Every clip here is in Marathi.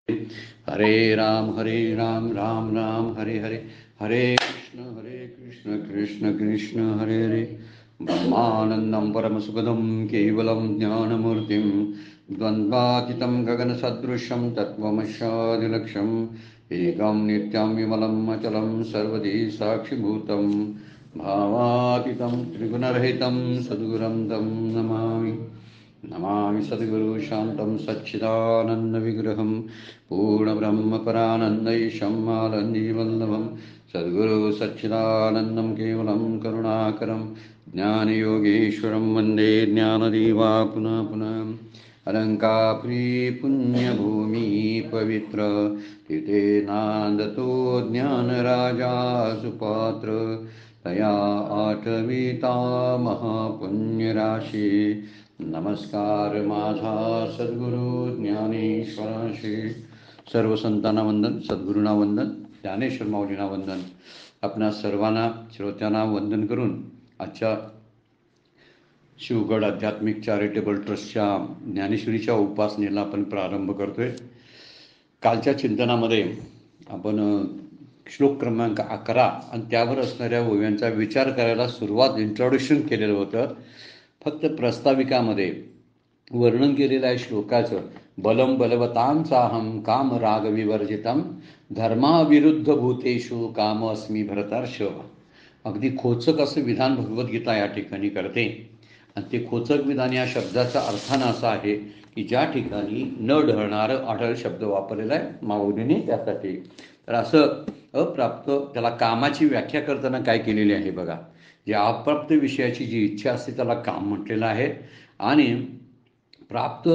हरे राम राम राम हरे हरे, हरे कृष्ण कृष्ण कृष्ण हरे हरे। ब्रह्मानन्दं परमसुखदं केवलं ज्ञानमूर्तिं द्वन्द्वातीतं गगनसदृशं तत्त्वमस्यादिलक्ष्यम् एकं नित्यं विमलं अचलं सर्वधी साक्षिभूतं भावातीतं त्रिगुणरहितं सद्गुरुं तं नमामि। नमामि सद्गुरु शान्तं सच्चिदानन्दविग्रहं पूर्णब्रह्मपरानन्दैशं आनन्दीवल्लभं सद्गुरु सच्चिदानन्दं केवलं करुणाकरं ज्ञानयोगेश्वरं वन्दे ज्ञानदेवा पुनः पुनः। अलङ्कापुरी पुण्यभूमि पवित्र तीर्थेनान्दतो ज्ञानराजा सुपात्र तया आठविता महापुण्यराशी। नमस्कार माझा सद्गुरु ज्ञानेश्वराशी। सर्व संतांना वंदन, सद्गुरूंना वंदन, ज्ञानेश्वर माऊलींना वंदन. आपणा सर्वांना श्रोत्यांना वंदन करून आजच्या शिवगड आध्यात्मिक चॅरिटेबल ट्रस्टच्या ज्ञानेश्वरीच्या उपासनेला आपण प्रारंभ करतोय. कालच्या चिंतनामध्ये आपण श्लोक क्रमांक 11 आणि त्यावर असणाऱ्या ओव्यांचा विचार करायला सुरुवात इंट्रोडक्शन केलेलं होतं. फक्त प्रस्ताविकामध्ये वर्णन केलेलं आहे श्लोकाचं. बलम बलवतां चाहम काम राग विवर्जितम धर्माविरुद्ध भूतेषु काम अस्मी भरतार्षव. अगदी खोचक असं विधान भगवद्गीता या ठिकाणी करते. आणि ते खोचक विधान या शब्दाचा अर्थानं असा आहे की ज्या ठिकाणी न ढळणारं आढळ शब्द वापरलेला आहे माऊलीने त्यासाठी. तर असं अप्राप्त त्याला कामाची व्याख्या करताना काय केलेली आहे बघा. जे अप्राप्त विषयाची जी इच्छा असते त्याला काम म्हटलेलं आहे. आणि प्राप्त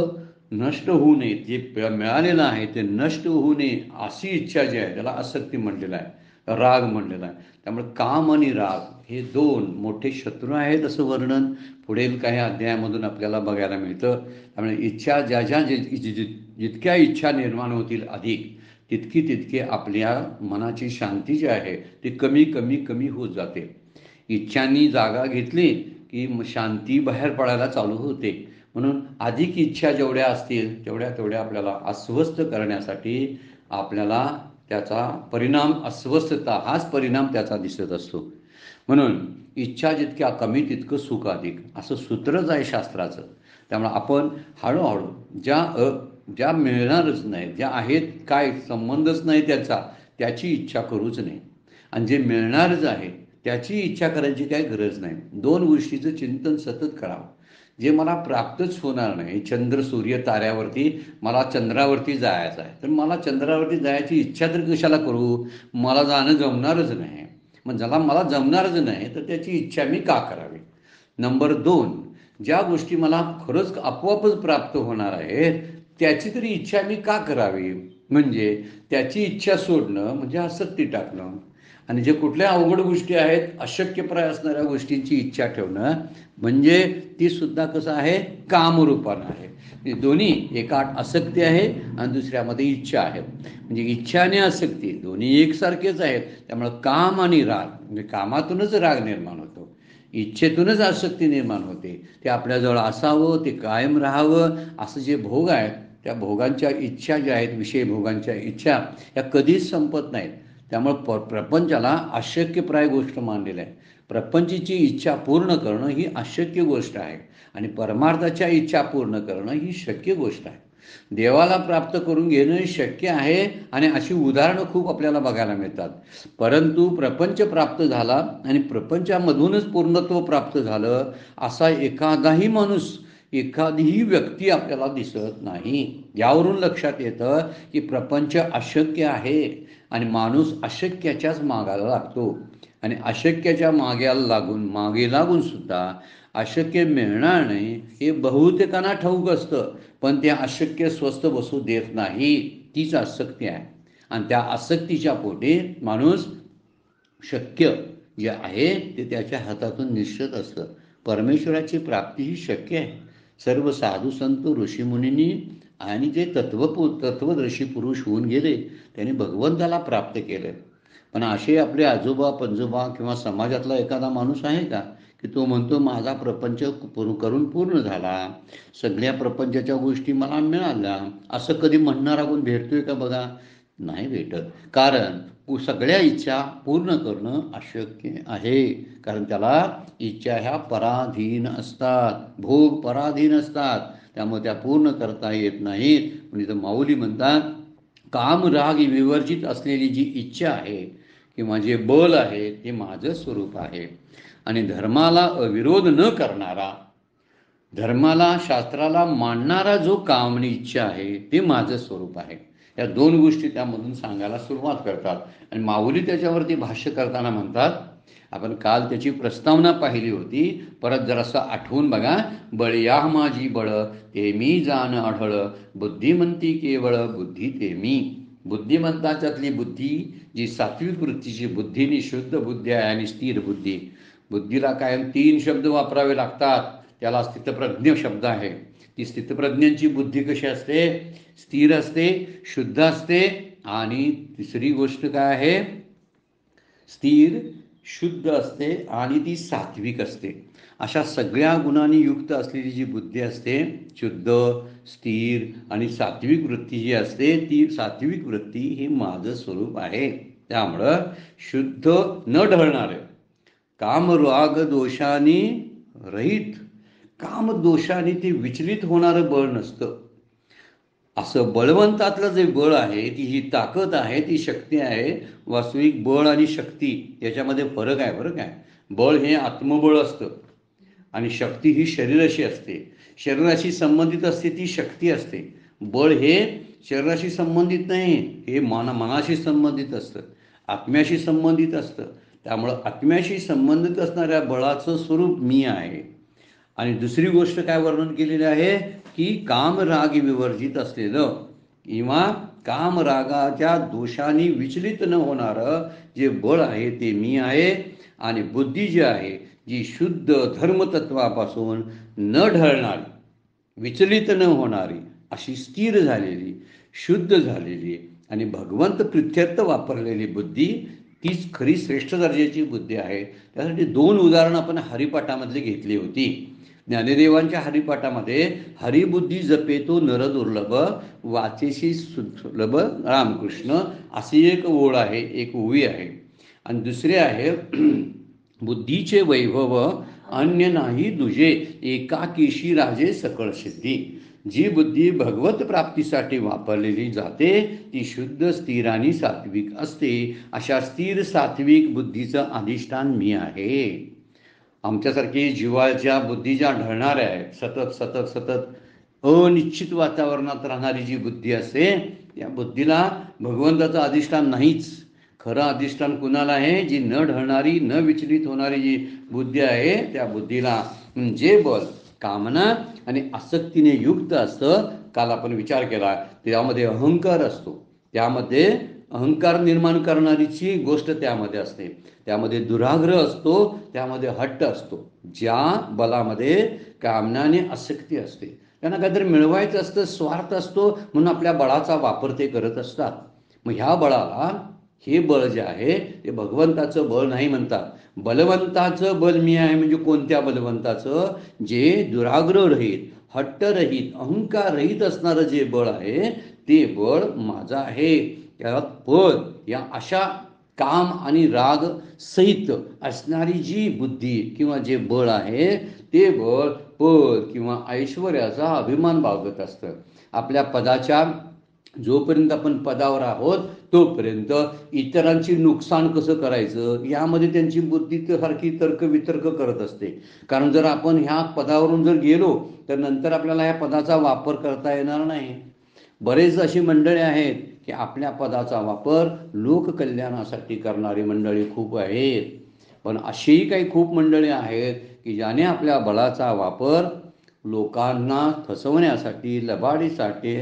नष्ट होऊ नये, जे मिळालेलं आहे ते नष्ट होऊ नये अशी इच्छा जी आहे त्याला आसक्ती म्हटलेलं आहे, राग म्हटलेला आहे. त्यामुळे काम आणि राग हे दोन मोठे शत्रू आहेत असं वर्णन पुढील काही अध्यायामधून आपल्याला बघायला मिळतं. त्यामुळे इच्छा जितक्या इच्छा निर्माण होतील अधिक तितकी आपल्या मनाची शांती जी आहे ती कमी कमी कमी होत जाते. इच्छांनी जागा घेतली की शांती बाहेर पडायला चालू होते. म्हणून अधिक इच्छा जेवढ्या असतील तेवढ्या आपल्याला अस्वस्थ करण्यासाठी आपल्याला त्याचा परिणाम अस्वस्थता हाच परिणाम त्याचा दिसत असतो. म्हणून इच्छा जितक्या कमी तितकं सुख अधिक असं सूत्रच आहे शास्त्राचं. त्यामुळे आपण हळूहळू ज्या मिळणारच नाही, ज्या आहेत काय संबंधच नाही त्याची इच्छा करूच नाही. आणि जे मिळणारच आहे त्याची इच्छा करायची काही गरज नाही. दोन गोष्टीचं चिंतन सतत करावं. जे मला प्राप्तच होणार नाही, चंद्र सूर्य ताऱ्यावरती मला चंद्रावरती जायचं आहे तर मला चंद्रावरती जायची इच्छा तर कशाला करू. मला जाणं जमणारच नाही. मग ज्याला मला जमणारच नाही तर त्याची इच्छा मी का करावी. नंबर 2, ज्या गोष्टी मला खरंच आपोआपच प्राप्त होणार आहेत त्याची तरी इच्छा मी का करावी. म्हणजे त्याची इच्छा सोडणं म्हणजे आसक्ती टाकणं. आणि जे कुठल्या अवघड गोष्टी आहेत अशक्यप्राय असणाऱ्या गोष्टींची इच्छा ठेवणं म्हणजे ती सुद्धा कसं आहे कामरूपानं आहे. दोन्ही एका आसक्ती आहे आणि दुसऱ्यामध्ये इच्छा आहे. म्हणजे इच्छा आणि आसक्ती दोन्ही एकसारखेच आहेत. त्यामुळं काम आणि राग म्हणजे कामातूनच राग निर्माण होतो, इच्छेतूनच आसक्ती निर्माण होते. ते आपल्याजवळ असावं, ते कायम राहावं असं जे भोग आहेत त्या भोगांच्या इच्छा ज्या आहेत विषय भोगांच्या इच्छा या कधीच संपत नाहीत. त्यामुळं प्रपंचाला अशक्यप्राय गोष्ट मानलेलं आहे. प्रपंचीची इच्छा पूर्ण करणं ही अशक्य गोष्ट आहे आणि परमार्थाच्या इच्छा पूर्ण करणं ही शक्य गोष्ट आहे. देवाला प्राप्त करून घेणं शक्य आहे आणि अशी उदाहरणं खूप आपल्याला बघायला मिळतात. परंतु प्रपंच प्राप्त झाला आणि प्रपंचामधूनच पूर्णत्व प्राप्त झालं असा एखादाही माणूस एखादीही व्यक्ती आपल्याला दिसत नाही. यावरून लक्षात येतं की प्रपंच अशक्य आहे आणि माणूस अशक्याच्याच मागायला लागतो. आणि अशक्याच्या मागे लागून सुद्धा अशक्य मिळणार नाही हे बहुतेकांना ठाऊक असतं. पण ते अशक्य स्वस्थ बसू देत नाही. तीच आसक्ती आहे. आणि त्या आसक्तीच्या पोटी माणूस शक्य जे आहे ते त्याच्या हातातून निश्चित असतं. परमेश्वराची प्राप्ती ही शक्य आहे. सर्व साधू संत ऋषीमुनींनी आणि जे तत्वदर्शी पुरुष होऊन गेले त्यांनी भगवंताला प्राप्त केले. पण असे आपले आजोबा पंजोबा किंवा समाजातला एखादा माणूस आहे का की तो म्हणतो माझा प्रपंच करून पूर्ण झाला, सगळ्या प्रपंचाच्या गोष्टी मला मिळाल्या. असं कधी म्हणणारा कोण भेटतोय का बघा? नाही भेटत. कारण सगळ्या इच्छा पूर्ण करणं अशक्य आहे. कारण त्याला इच्छा ह्या पराधीन असतात, भोग पराधीन असतात, त्यामुळे त्या पूर्ण करता येत नाहीत. म्हणजे इथं माऊली म्हणतात, काम राग विवर्जित असलेली जी इच्छा आहे किंवा जे बल आहे ते माझं स्वरूप आहे. आणि धर्माला अविरोध न करणारा, धर्माला शास्त्राला मानणारा जो काम आणि इच्छा आहे ते माझं स्वरूप आहे. या दोन गोष्टी त्यामधून सांगायला सुरुवात करतात. आणि माऊली त्याच्यावरती भाष्य करताना म्हणतात, आपण काल त्याची प्रस्तावना पाहिली होती, परत जरासं आठवून बघा. बळया माझी बळ ते मी जाण आढळ, बुद्धिमंती केवळ बुद्धी ते मी. बुद्धिमंताच्यातली बुद्धी जी सात्विक वृत्तीची बुद्धी आणि शुद्ध बुद्धी आहे आणि स्थिर बुद्धी. बुद्धीला कायम 3 शब्द वापरावे लागतात. त्याला स्थितप्रज्ञ शब्द आहे. ती स्थितप्रज्ञांची बुद्धी कशी असते? स्थिर असते, शुद्ध असते, आणि तिसरी गोष्ट काय आहे? स्थिर, शुद्ध असते आणि ती सात्विक असते. अशा सगळ्या गुणांनी युक्त असलेली जी बुद्धी असते, शुद्ध, स्थिर आणि सात्विक वृत्ती जी असते, ती सात्विक वृत्ती ही माझं स्वरूप आहे. त्यामुळं शुद्ध न ढळणारे, कामराग दोषांनी रहित, काम दोषांनी ते विचलित होणारं बळ नसतं. असं बळवंतातलं जे बळ आहे, ती ही ताकद आहे, ती शक्ती आहे. वास्तविक बळ आणि शक्ती याच्यामध्ये फरक आहे. बरं काय? बळ हे आत्मबळ असतं आणि शक्ती ही शरीराशी असते, शरीराशी संबंधित असते, ती शक्ती असते. बळ हे शरीराशी संबंधित नाही, हे मनाशी संबंधित असतं, आत्म्याशी संबंधित असतं. त्यामुळं आत्म्याशी संबंधित असणाऱ्या बळाचं स्वरूप मी आहे. आणि दुसरी गोष्ट काय वर्णन केलेली आहे की कामराग विवर्जित असलेलं किंवा कामरागाच्या दोषांनी विचलित न होणारं जे बळ आहे ते मी आहे. आणि बुद्धी जी आहे, जी शुद्ध धर्मतत्वापासून न ढळणारी, विचलित न होणारी, अशी स्थिर झालेली, शुद्ध झालेली आणि भगवंत प्रित्यर्थ वापरलेली बुद्धी, तीच खरी श्रेष्ठ दर्जाची बुद्धी आहे. त्यासाठी 2 उदाहरणं आपण हरिपाठामधली घेतली होती. ज्ञानदेवांच्या हरिपाठामध्ये हरिबुद्धी जपेतो नरदुर्लभ, वाचेशी सुलभ रामकृष्ण, अशी एक ओळ आहे, एक ओवी आहे. आणि दुसरे आहे बुद्धीचे वैभव अन्य नाही दुजे, एकाकीशी राजे सकळ सिद्धी. जी बुद्धी भगवत प्राप्तीसाठी वापरलेली जाते ती शुद्ध, स्थिर आणि सात्विक असते. अशा स्थिर सात्विक बुद्धीचं अधिष्ठान मी आहे. आमच्यासारखी जीवाच्या बुद्धी ज्या ढळणाऱ्या आहेत, सतत सतत सतत अनिश्चित वातावरणात राहणारी जी बुद्धी असते, त्या बुद्धीला भगवंताचं अधिष्ठान नाहीच. खरं अधिष्ठान कुणाला आहे? जी न ढळणारी, न विचलित होणारी जी बुद्धी आहे, त्या बुद्धीला जे बल कामना आणि आसक्तीने युक्त असतं, काल आपण विचार केला, त्यामध्ये अहंकार असतो, त्यामध्ये अहंकार निर्माण करणारीची गोष्ट त्यामध्ये असते, त्यामध्ये दुराग्रह असतो, त्यामध्ये हट्ट असतो. ज्या बलामध्ये कामना आणि आसक्ती असते, त्यांना काहीतरी मिळवायचं असतं, स्वार्थ असतो, म्हणून आपल्या बळाचा वापर ते करत असतात. मग ह्या बळाला, हे बळ जे आहे ते भगवंताचं बळ नाही म्हणतात. बलवंताचं बल मी आहे. म्हणजे कोणत्या बलवंताचं? जे दुराग्रह रहित, हट्ट रहित, अहंकार रहित असणारं जे बळ आहे ते बळ माझं आहे. त्यात पद या अशा काम आणि राग सहित असणारी जी बुद्धी किंवा जे बळ आहे ते बळ पद किंवा ऐश्वर्याचा अभिमान बाळगत असतं. आपल्या पदाच्या, जोपर्यंत आपण पदावर आहोत तोपर्यंत इतरांची नुकसान कसं करायचं यामध्ये त्यांची बुद्धी सारखी तर्कवितर्क करत असते. कारण जर आपण ह्या पदावरून जर गेलो तर नंतर आपल्याला ह्या पदाचा वापर करता येणार नाही. बरेच अशी मंडळी आहेत की आपल्या पदाचा वापर लोककल्याणासाठी करणारी मंडळी खूप आहेत. पण अशीही काही खूप मंडळी आहेत की ज्याने आपल्या बळाचा वापर लोकांना फसवण्यासाठी, लबाडीसाठी,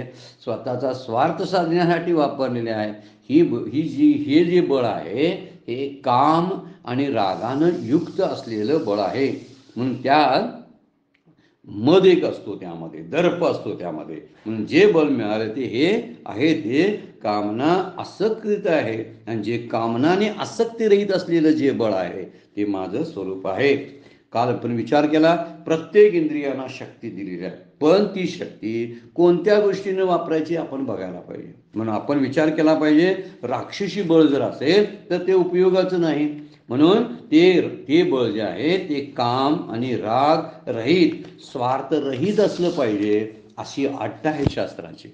स्वतःचा स्वार्थ साधण्यासाठी वापरलेले आहे. हे जे बळ आहे हे काम आणि रागानं युक्त असलेलं बळ आहे. म्हणून त्यात मद एक असतो, त्यामध्ये दर्प असतो त्यामध्ये. म्हणून जे बळ मिळाले ते हे आहे ते कामना आसक्तीत आहे. आणि जे कामनाने आसक्ती रहित असलेलं जे बळ आहे ते माझं स्वरूप आहे. काल आपण विचार केला, प्रत्येक इंद्रियांना शक्ती दिलेली आहे, पण ती शक्ती कोणत्या गोष्टीने वापरायची आपण बघायला पाहिजे. म्हणून आपण विचार केला पाहिजे, राक्षसी बळ जर असेल तर ते उपयोगाचं नाही. म्हणून ते बळ जे आहे ते काम आणि राग रहित, स्वार्थ रहित असलं पाहिजे, अशी अट आहे शास्त्राची.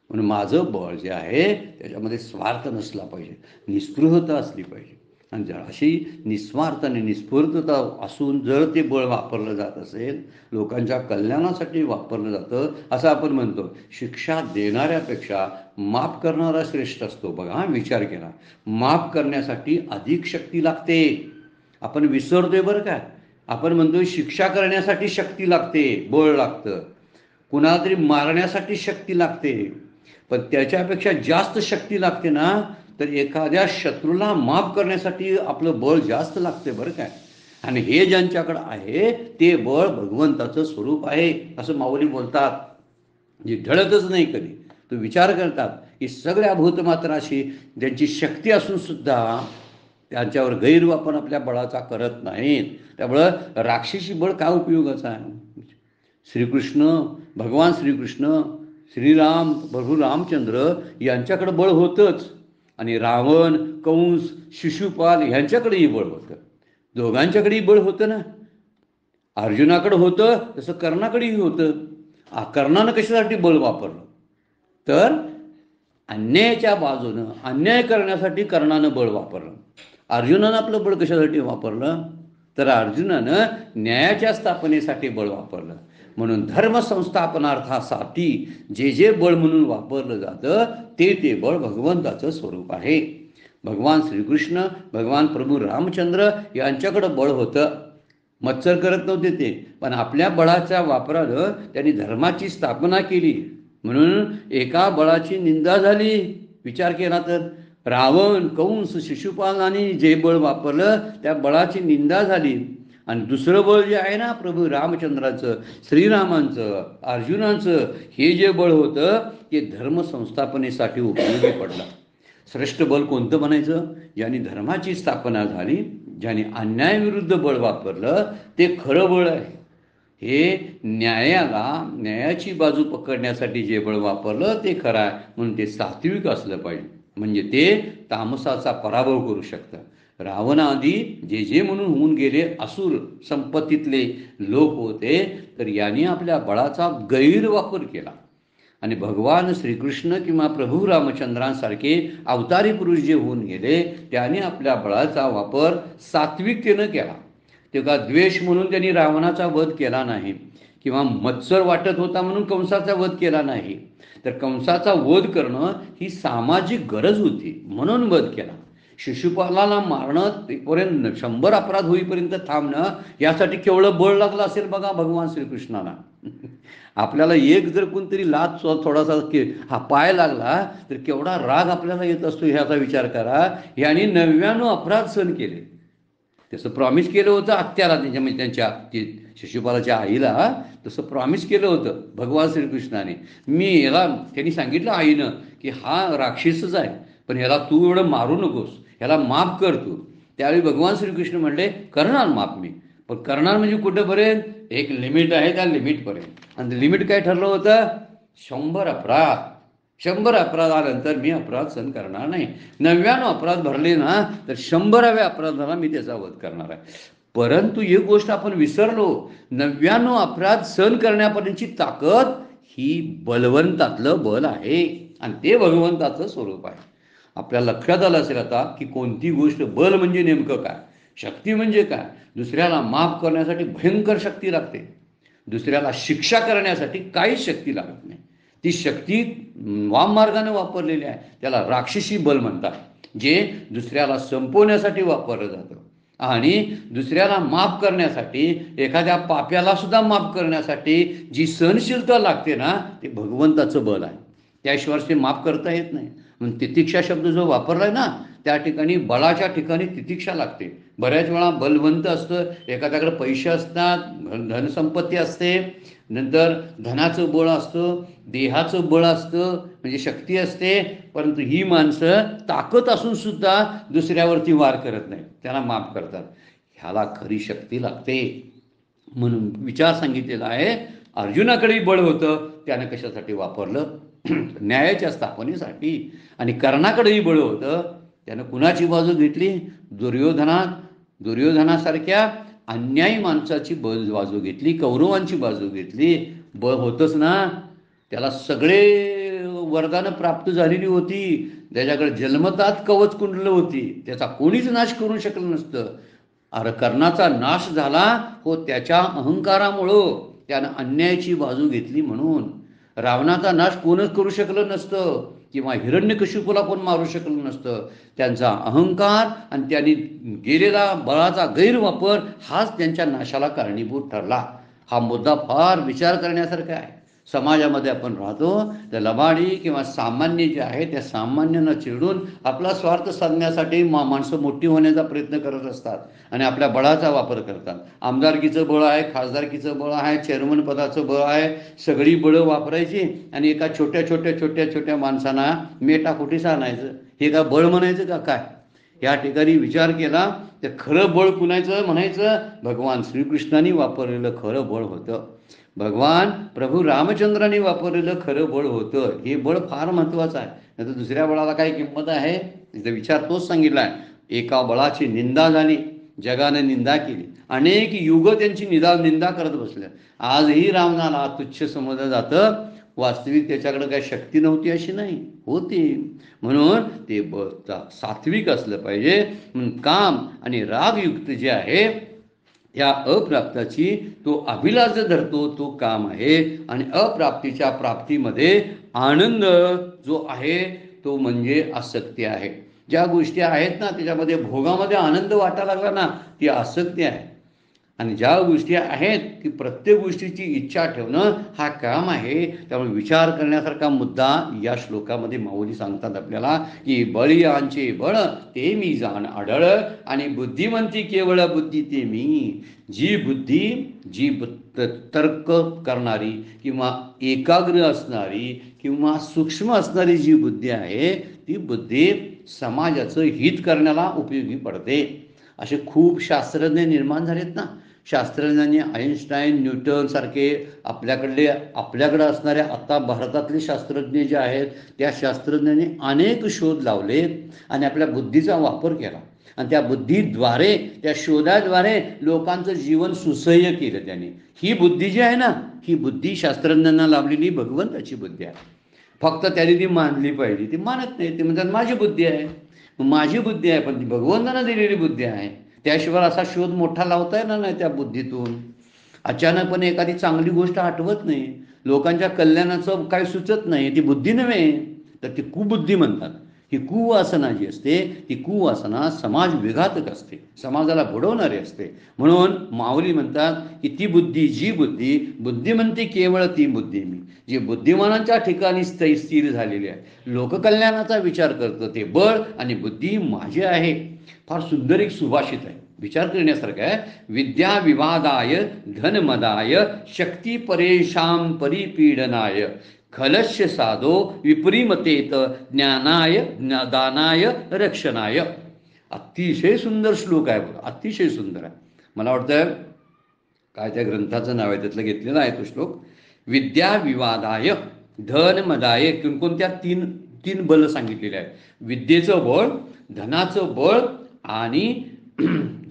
म्हणून माझं बळ जे आहे त्याच्यामध्ये स्वार्थ नसला पाहिजे, निस्पृहता असली पाहिजे. आणि जर अशी निस्वार्थ आणि निस्फूर्तता असून जर ते बळ वापरलं जात असेल, लोकांच्या कल्याणासाठी वापरलं जातं, असं आपण म्हणतो, शिक्षा देणाऱ्यापेक्षा माफ करणारा श्रेष्ठ असतो. बघा, विचार केला, माफ करण्यासाठी अधिक शक्ती लागते. आपण विसरतोय बरं का. आपण म्हणतोय शिक्षा करण्यासाठी शक्ती लागते, बळ लागतं, कुणाला तरी मारण्यासाठी शक्ती लागते, पण त्याच्यापेक्षा जास्त शक्ती लागते ना तर एखाद्या शत्रूला माफ करण्यासाठी आपलं बळ जास्त लागते बरं काय. आणि हे ज्यांच्याकडं आहे ते बळ भगवंताचं स्वरूप आहे असं माऊली बोलतात. जे ढळतच नाही कधी. तो विचार करतात की सगळ्या भूतमात्राशी ज्यांची शक्ती असून सुद्धा त्यांच्यावर गैरवापर आपल्या बळाचा करत नाहीत, त्यामुळं राक्षसी बळ काय उपयोगाचं आहे. श्रीकृष्ण, भगवान श्रीकृष्ण, श्रीराम, प्रभू रामचंद्र यांच्याकडं बळ होतंच, आणि रावण, कंस, शिशुपाल ह्यांच्याकडेही बळ होतं. दोघांच्याकडेही बळ होतं ना. अर्जुनाकडं होतं तसं कर्णाकडेही होतं. कर्णानं कशासाठी बळ वापरलं तर अन्यायाच्या बाजूनं अन्याय करण्यासाठी कर्णानं बळ वापरलं. अर्जुनानं आपलं बळ कशासाठी वापरलं तर अर्जुनानं न्यायाच्या स्थापनेसाठी बळ वापरलं. म्हणून धर्मसंस्थापनार्थासाठी जे बळ म्हणून वापरलं जातं ते बळ भगवंताचं स्वरूप आहे. भगवान श्रीकृष्ण, भगवान प्रभू रामचंद्र यांच्याकडं बळ होतं, मत्सर करत नव्हते ते, पण आपल्या बळाच्या वापरानं त्यांनी धर्माची स्थापना केली. म्हणून एका बळाची निंदा झाली. विचार केला तर रावण, कंस, शिशुपालांनी जे बळ वापरलं त्या बळाची निंदा झाली. आणि दुसरं बळ जे आहे ना प्रभू रामचंद्राचं, श्रीरामांचं, अर्जुनाचं, हे जे बळ होतं ते धर्मसंस्थापनेसाठी उपयोगी पडलं. श्रेष्ठ बळ कोणतं म्हणायचं? ज्याने धर्माची स्थापना झाली, ज्याने अन्यायाविरुद्ध बळ वापरलं ते खरं बळ आहे. हे न्यायाची बाजू पकडण्यासाठी जे बळ वापरलं ते खरं आहे, म्हणून ते सात्विक असलं पाहिजे. म्हणजे ते तामसाचा पराभव करू शकतं. रावणाआधी जे म्हणून होऊन गेले असुर संपत्तीतले लोक होते, तर यांनी आपल्या बळाचा गैरवापर केला. आणि भगवान श्रीकृष्ण किंवा प्रभू रामचंद्रांसारखे अवतारी पुरुष जे होऊन गेले त्यांनी आपल्या बळाचा वापर सात्विकतेनं केला. ते का द्वेष म्हणून त्यांनी रावणाचा वध केला नाही, किंवा मत्सर वाटत होता म्हणून कंसाचा वध केला नाही. तर कंसाचा वध करणं ही सामाजिक गरज होती म्हणून वध केला. शिशुपालाला मारणं तेपर्यंत 100 अपराध होईपर्यंत थांबणं यासाठी केवढं बळ लागलं असेल बघा भगवान श्रीकृष्णाला. आपल्याला एक जर कोणतरी लाच थोडासा हा पाय लागला तर केवढा राग आपल्याला येत असतो ह्याचा विचार करा. यांनी 99 अपराध सहन केले. तसं प्रॉमिस केलं होतं आत्याला, म्हणजे त्यांच्या शिशुपालाच्या आईला तसं प्रॉमिस केलं होतं भगवान श्रीकृष्णाने. त्यांनी सांगितलं आईनं की हा राक्षसच आहे, पण ह्याला तू एवढं मारू नकोस, ह्याला माफ कर तू. त्यावेळी भगवान श्रीकृष्ण म्हणले करणार माफ मी, पण करणार म्हणजे कुठंपर्यंत? एक लिमिट आहे, त्या लिमिटपर्यंत. आणि लिमिट काय ठरलं होतं? 100 अपराध. 100 अपराधानंतर मी अपराध सहन करणार नाही. 99 अपराध भरले ना तर 100व्या अपराधाला मी त्याचा वध करणार आहे. परंतु एक गोष्ट आपण विसरलो, 99 अपराध सहन करण्यापर्यंतची ताकद ही बलवंतातलं बल आहे, आणि ते भगवंताचं स्वरूप आहे. आपल्या लक्षात आलं असेल आता की कोणती गोष्ट, बल म्हणजे नेमकं काय, शक्ती म्हणजे काय. दुसऱ्याला माफ करण्यासाठी भयंकर शक्ती लागते, दुसऱ्याला शिक्षा करण्यासाठी काहीच शक्ती लागत नाही. ती शक्ती वाम मार्गाने वापरलेली आहे, त्याला राक्षसी बल म्हणतात, जे दुसऱ्याला संपवण्यासाठी वापरलं जातं. आणि दुसऱ्याला माफ करण्यासाठी, एखाद्या पाप्याला सुद्धा माफ करण्यासाठी जी सहनशीलता लागते ना ते भगवंताचं बल आहे. त्याशिवाय ते माफ करता येत नाही. म्हणून तितिक्षा शब्द जो वापरलाय ना त्या ठिकाणी बळाच्या ठिकाणी तितिक्षा लागते. बऱ्याच वेळा बलवंत असतं, एखाद्याकडे पैसे असतात, धनसंपत्ती असते, नंतर धनाचं बळ असतं, देहाचं बळ असतं, म्हणजे शक्ती असते, परंतु ही माणसं ताकद असून सुद्धा दुसऱ्यावरती वार करत नाही, त्यांना माफ करतात. ह्याला खरी शक्ती लागते. म्हणून विचार सांगितलेला आहे. अर्जुनाकडेही बळ होतं, त्यानं कशासाठी वापरलं? न्यायाच्या स्थापनेसाठी. आणि कर्णाकडेही बळ होतं, त्यानं कुणाची बाजू घेतली? दुर्योधनासारख्या अन्यायी माणसाची बाजू घेतली, कौरवांची बाजू घेतली. बळ होतंच ना. त्याला सगळे वरदानं प्राप्त झालेली होती. त्याच्याकडे जन्मतात कवच कुंडलं होती. त्याचा कोणीच नाश करू शकलं नसतं. अरे कर्णाचा नाश झाला हो त्याच्या अहंकारामुळं. त्यानं अन्यायाची बाजू घेतली म्हणून. रावणाचा नाश कोणच करू शकलं नसतं, किंवा हिरण्यकशिपूला कोण मारू शकलं नसतं. त्यांचा अहंकार आणि त्यांनी गेलेला बळाचा गैरवापर हाच त्यांच्या नाशाला कारणीभूत ठरला. हा मुद्दा फार विचार करण्यासारखा आहे. समाजामध्ये आपण राहतो, त्या लबाडी किंवा सामान्य जे आहे त्या सामान्यांना चिरडून आपला स्वार्थ साधण्यासाठी माणसं मोठी होण्याचा प्रयत्न करत असतात आणि आपल्या बळाचा वापर करतात. आमदारकीचं बळ आहे, खासदारकीचं बळ आहे, चेअरमन पदाचं बळ आहे. सगळी बळं वापरायची आणि एका छोट्या माणसांना मेटाकुटीस आणायचं. हे का बळ म्हणायचं का काय? या ठिकाणी विचार केला तर खरं बळ कुणाचं म्हणायचं? भगवान श्रीकृष्णांनी वापरलेलं खरं बळ होतं. भगवान प्रभू रामचंद्रांनी वापरलेलं खरं बळ होतं. हे बळ फार महत्त्वाचं आहे. नाही तर दुसऱ्या बळाला काय किंमत आहे? तिचा विचार तोच सांगितला आहे. एका बळाची निंदा झाली, जगाने निंदा केली, अनेक युग त्यांची निंदा करत बसल्या. आजही रावणाला तुच्छ समजलं जातं. वास्तविक त्याच्याकडे काही शक्ती नव्हती अशी नाही, होती. म्हणून ते सात्विक असलं पाहिजे. म्हणून काम आणि रागयुक्त जे आहे या अप्राप्ताची तो अभिलाष धरतो, तो काम आहे. आणि अप्राप्तीच्या प्राप्तीमध्ये आनंद जो आहे तो म्हणजे आसक्ती आहे. ज्या गोष्टी आहेत ना त्याच्यामध्ये भोगामध्ये आनंद वाटायला लागला ना, ती आसक्ती आहे. आणि ज्या गोष्टी आहेत की प्रत्येक गोष्टीची इच्छा ठेवणं हा काम आहे. त्यामुळे विचार करण्यासारखा मुद्दा या श्लोकामध्ये माऊली सांगतात आपल्याला की बळीयांचे बळ ते मी जाण आढळ आणि बुद्धिमंती केवळ बुद्धी ते मी. जी बुद्धी, जी तर्क करणारी किंवा एकाग्र असणारी किंवा सूक्ष्म असणारी जी बुद्धी आहे ती बुद्धी समाजाचं हित करण्याला उपयोगी पडते. असे खूप शास्त्रज्ञ निर्माण झालेत ना. शास्त्रज्ञांनी आईन्स्टाईन, न्यूटन सारखे आपल्याकडे असणाऱ्या आता भारतातले शास्त्रज्ञ जे आहेत त्या शास्त्रज्ञांनी अनेक शोध लावले आणि आपल्या बुद्धीचा वापर केला. आणि त्या बुद्धीद्वारे, त्या शोधाद्वारे लोकांचं जीवन सुसह्य केलं त्यांनी. ही बुद्धी जी आहे ना, ही बुद्धी शास्त्रज्ञांना लाभलेली भगवंताची बुद्धी आहे. फक्त त्यांनी ती मानली पाहिजे. ती मानत नाही. ते म्हणतात माझी बुद्धी आहे. माझी बुद्धी आहे, पण ती भगवंतानं दिलेली बुद्धी आहे. त्याशिवाय असा शोध मोठा लावता येणार नाही त्या बुद्धीतून. अचानकपणे एखादी चांगली गोष्ट आठवत नाही, लोकांच्या कल्याणाचं काय सुचत नाही, ती बुद्धी नव्हे तर ती कुबुद्धी म्हणतात. ही कुवासना जी असते ती कुवासना समाज विघातक असते, समाजाला बुडवणारी असते. म्हणून माऊली म्हणतात की ती बुद्धी, जी बुद्धी बुद्धिमंती केवळ ती बुद्धी मी, जी बुद्धिमानांच्या ठिकाणी स्थिर झालेली आहे, लोककल्याणाचा विचार करतं, ते बळ आणि बुद्धी माझी आहे. फार सुंदर एक सुभाषित आहे, विचार करण्यासारखं आहे. विद्या विवादाय धनमदाय शक्ती परेशान परिपीडनाय खलस्य साधो विपरीमतेत ज्ञानाय दानाय रक्षणाय. अतिशय सुंदर श्लोक आहे बघा, अतिशय सुंदर आहे. मला वाटतं काय त्या ग्रंथाचं नाव आहे त्यातलं घेतलेलं आहे तो श्लोक. विद्या विवादाय धन मदाय, कोणकोणत्या तीन बळ सांगितलेले आहेत. विद्येचं बळ, धनाचं बळ आणि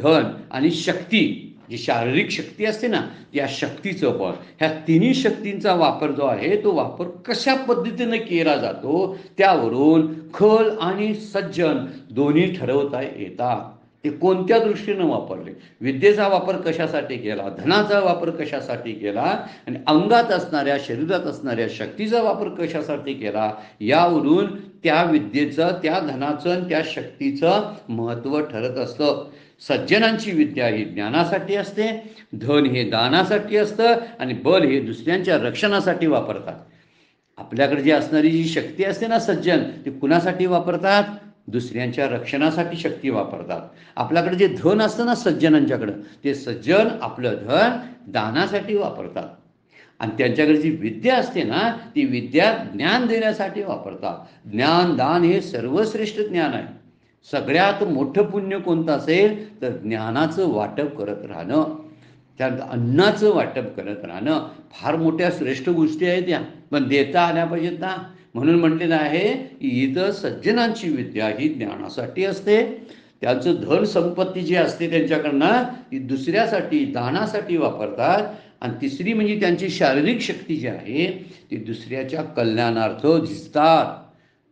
धन आणि शक्ती, जी शारीरिक शक्ती असते ना या शक्तीचं बळ. ह्या तिन्ही शक्तींचा वापर जो आहे तो वापर कशा पद्धतीने केला जातो त्यावरून खल आणि सज्जन दोन्ही ठरवता येतात. ते कोणत्या दृष्टीनं वापरले, विद्येचा वापर कशासाठी केला, धनाचा वापर कशासाठी केला आणि अंगात असणाऱ्या शरीरात असणाऱ्या शक्तीचा वापर कशासाठी केला, यावरून त्या विद्येचं, त्या धनाचं, त्या शक्तीचं महत्त्व ठरत असतं. सज्जनांची विद्या ही ज्ञानासाठी असते, धन हे दानासाठी असतं आणि बल हे दुसऱ्यांच्या रक्षणासाठी वापरतात. आपल्याकडे जी असणारी जी शक्ती असते ना सज्जन, ती कुणासाठी वापरतात? दुसऱ्यांच्या रक्षणासाठी शक्ती वापरतात. आपल्याकडे जे धन असतं ना सज्जनांच्याकडं, ते सज्जन आपलं धन दानासाठी वापरतात. आणि त्यांच्याकडे जी विद्या असते ना ती विद्या ज्ञान देण्यासाठी वापरतात. ज्ञान दान हे सर्वश्रेष्ठ ज्ञान आहे. सगळ्यात मोठं पुण्य कोणतं असेल तर ज्ञानाचं वाटप करत राहणं, त्या अन्नाचं वाटप करत राहणं फार मोठ्या श्रेष्ठ गोष्टी आहेत त्या, पण देता आल्या पाहिजेत ना. म्हणून म्हटलेलं आहे की इथं सज्जनांची विद्या ही ज्ञानासाठी असते, त्यांचं धन संपत्ती जी असते त्यांच्याकडनं ती दुसऱ्यासाठी दानासाठी वापरतात. आणि तिसरी म्हणजे त्यांची शारीरिक शक्ती जी आहे ती दुसऱ्याच्या कल्याणार्थ झिजतात.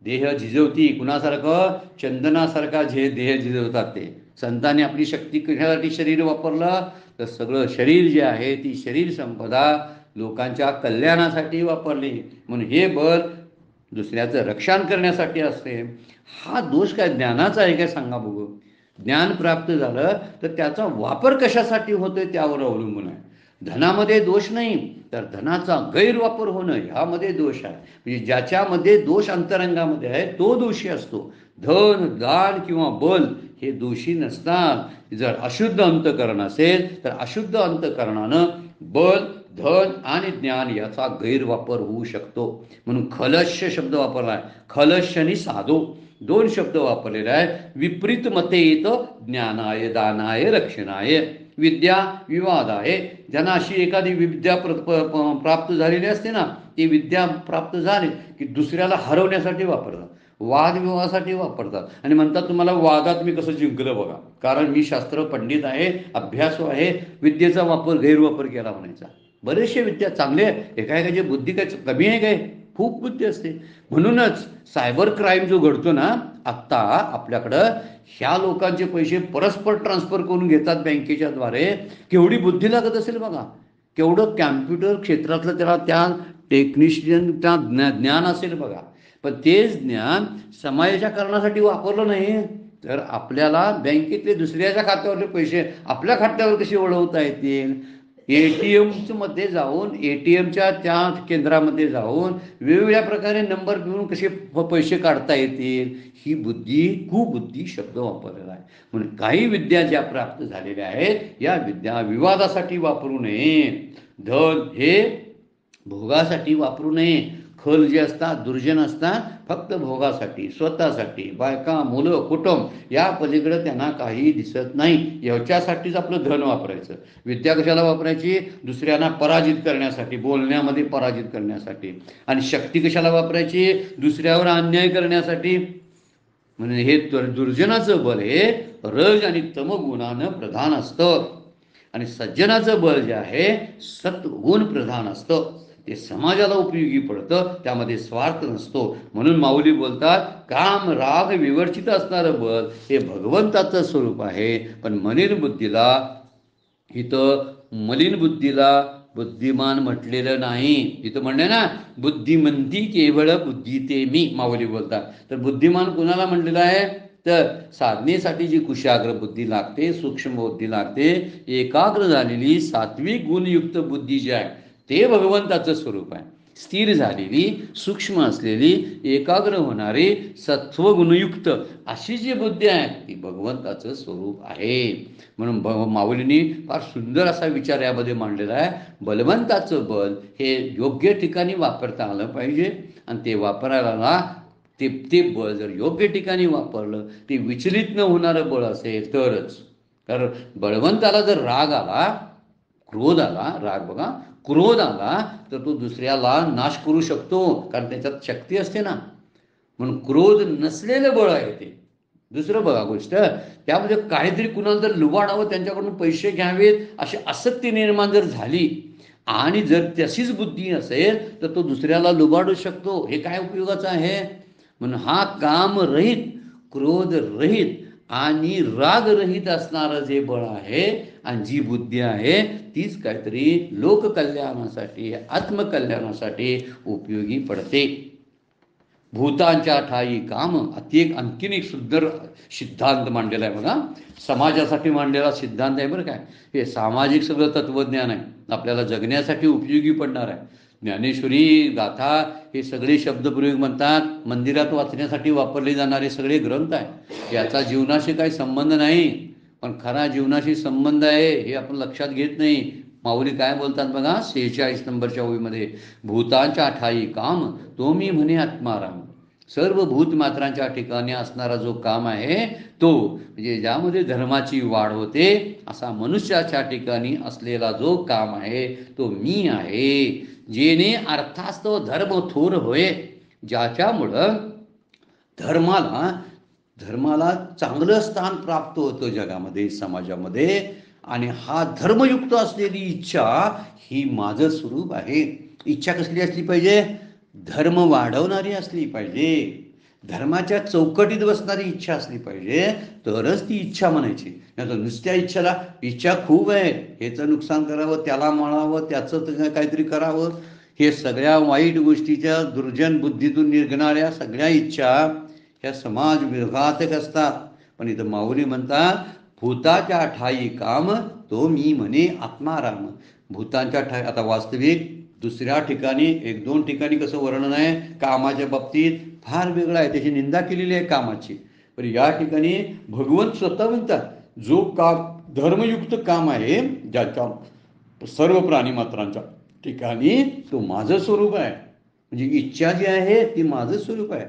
देह झिजवती कुणासारखं, चंदनासारखा देह झिजवतात ते. संतांनी आपली शक्ती कशासाठी शरीर वापरलं तर सगळं शरीर जे आहे ती शरीर संपदा लोकांच्या कल्याणासाठी वापरली. म्हणून हे बल दुसऱ्याचं रक्षण करण्यासाठी असते. हा दोष काय ज्ञानाचा आहे काय सांगा बघू. ज्ञान प्राप्त झालं तर त्याचा वापर कशासाठी होतोय त्यावर अवलंबून आहे. धनामध्ये दोष नाही, तर धनाचा गैरवापर होणं ह्यामध्ये दोष आहे. म्हणजे ज्याच्यामध्ये दोष अंतरंगामध्ये आहे तो दोषी असतो. धन दान किंवा बल हे दोषी नसतात. जर अशुद्ध अंतकरण असेल तर अशुद्ध अंतकरणानं बल धन आणि ज्ञान याचा गैरवापर होऊ शकतो. म्हणून खलस्य शब्द वापरला आहे. खलस्य आणि साधो दोन शब्द वापरलेले आहेत. विपरीत मते येतं ज्ञानाय दानाय रक्षणाय. विद्या विवाद आहे. ज्यांना अशी एखादी विद्या प्राप्त झालेली असते ना, ती विद्या प्राप्त झाली की दुसऱ्याला हरवण्यासाठी वापरतात, वादविवादासाठी वापरतात आणि म्हणतात तुम्हाला वादात मी कसं जिंकलं बघा, कारण मी शास्त्र पंडित आहे, अभ्यासू आहे. विद्येचा वापर गैरवापर केला म्हणायचा. बरेचसे विद्या चांगले आहे, एका बुद्धी काय कमी आहे काय, खूप बुद्धी असते. म्हणूनच सायबर क्राईम जो घडतो ना आत्ता आपल्याकडं, ह्या लोकांचे पैसे परस्पर ट्रान्सफर करून घेतात बँकेच्या द्वारे. केवढी बुद्धी लागत असेल बघा, केवढं कॅम्प्युटर क्षेत्रातलं त्याला त्या टेक्निशियन त्या ज्ञान असेल बघा. पण तेच ज्ञान समाजाच्या कारणासाठी वापरलं नाही तर आपल्याला बँकेतले दुसऱ्याच्या खात्यावरले पैसे आपल्या खात्यावर कसे वळवता येतील. मध्ये जाऊन एटीएमच्या त्या केंद्रामध्ये जाऊन वेगवेगळ्या प्रकारे नंबर घेऊन कसे पैसे काढता येतील, ही बुद्धी कुबुद्धी शब्द वापरलेला आहे. म्हणून काही विद्या ज्या प्राप्त झालेल्या आहेत या विद्या विवादासाठी वापरू नये. धन हे भोगासाठी वापरू नये. खल जे असतात दुर्जन असतात फक्त भोगासाठी, स्वतःसाठी, बायका मुलं कुटुंब या पलीकडे त्यांना काही दिसत नाही. याच्यासाठीच आपलं धन वापरायचं. विद्या कशाला वापरायची, दुसऱ्यांना पराजित करण्यासाठी, बोलण्यामध्ये पराजित करण्यासाठी. आणि शक्ती कशाला वापरायची, दुसऱ्यावर अन्याय करण्यासाठी. म्हणजे हे दुर्जनाचं बल हे रज आणि तमगुणानं प्रधान असतं आणि सज्जनाचं बल जे आहे सत्वगुण प्रधान असतं. ते समाजाला उपयोगी पडतं, त्यामध्ये स्वार्थ नसतो. म्हणून माऊली बोलतात काम राग विवर्जित असणारं बल हे भगवंताचं स्वरूप आहे. पण मलिन बुद्धीला बुद्धिमान म्हटलेलं नाही. इथं म्हणणे ना बुद्धिमंती केवळ बुद्धी ते मी, माऊली बोलतात. तर बुद्धिमान कुणाला म्हटलेलं आहे तर साधनेसाठी जी कुशाग्र बुद्धी लागते, सूक्ष्म बुद्धी लागते, एकाग्र झालेली सात्विक गुणयुक्त बुद्धी जी आहे ते भगवंताचं स्वरूप आहे. स्थिर झालेली, सूक्ष्म असलेली, एकाग्र होणारी, सत्वगुणयुक्त अशी जी बुद्धी आहे ती भगवंताचं स्वरूप आहे. म्हणून माऊलींनी फार सुंदर असा विचार यामध्ये मांडलेला आहे. बलवंताचं बल हे योग्य ठिकाणी वापरता आलं पाहिजे आणि ते वापरायला ते बळ जर योग्य ठिकाणी वापरलं, ते विचलित न होणारं बळ असेल तरच. कारण बळवंताला जर राग आला, क्रोध आला, राग बघा, क्रोध आला तर तो दुसऱ्याला नाश करू शकतो, कारण त्याच्यात शक्ती असते ना. म्हणून क्रोध नसलेलं बळ आहे ते. दुसरं बघा गोष्ट, त्यामध्ये काहीतरी कुणाला जर लुबाडावं, त्यांच्याकडून पैसे घ्यावेत अशी आसक्ती निर्माण जर झाली आणि जर तशीच बुद्धी असेल तर तो दुसऱ्याला लुबाडू शकतो. हे काय उपयोगाचं आहे. म्हणून हा कामरहित, क्रोधरहित आणि रागरहित असणारं जे बळ आहे आणि जी बुद्धी आहे तीच काहीतरी लोककल्याणासाठी, आत्मकल्याणासाठी उपयोगी पडते. भूतांच्या ठाई काम आणखीन एक सुंदर सिद्धांत मांडलेला आहे बघा. समाजासाठी मांडलेला सिद्धांत आहे बरं काय. हे सामाजिक सगळं तत्वज्ञान आहे, आपल्याला जगण्यासाठी उपयोगी पडणार आहे. ज्ञानेश्वरी गाथा हे सगळे शब्दप्रयोग म्हणतात, मंदिरात वाचण्यासाठी वापरले जाणारे सगळे ग्रंथ आहे. याचा जीवनाशी काही संबंध नाही, पण खरा जीवनाशी संबंध आहे हे आपण लक्षात घेत नाही. माऊली काय बोलतात बघा 46 नंबरच्या ओळीमध्ये, भूतांच्या ठाई काम तो मी म्हणे आत्माराम. सर्व भूतमात्रांच्या ठिकाणी असणारा जो काम आहे तो, म्हणजे ज्यामध्ये धर्माची वाढ होते असा मनुष्याच्या ठिकाणी असलेला जो काम आहे तो मी आहे. जेणे अर्थास्तव धर्म थोर होय, ज्याच्यामुळं धर्माला धर्माला चांगलं स्थान प्राप्त होतं जगामध्ये, समाजामध्ये. आणि हा धर्मयुक्त असलेली इच्छा ही माझं स्वरूप आहे. इच्छा कसली असली पाहिजे? धर्म वाढवणारी असली पाहिजे, धर्माच्या चौकटीत बसणारी इच्छा असली पाहिजे, तरच ती इच्छा म्हणायची. नाही तर नुसत्या इच्छा खूप आहे, ह्याचं नुकसान करावं, त्याला म्हणावं, त्याचं काहीतरी करावं, हे सगळ्या वाईट गोष्टीच्या दुर्जन बुद्धीतून निघणाऱ्या सगळ्या इच्छा ह्या समाज विघातक असतात. पण इथं माऊली म्हणतात, भूताच्या ठाई काम तो मी म्हणे आत्माराम. भूतांच्या ठाई, आता वास्तविक दुसऱ्या ठिकाणी, एक दोन ठिकाणी कसं वर्णन आहे कामाच्या बाबतीत फार वेगळं आहे, त्याची निंदा केलेली आहे कामाची. पण या ठिकाणी भगवंत स्वतः म्हणतात, जो काम धर्मयुक्त काम आहे ज्याच्या सर्व प्राणीमात्रांच्या ठिकाणी, तो माझं स्वरूप आहे. म्हणजे इच्छा जी आहे ती माझं स्वरूप आहे.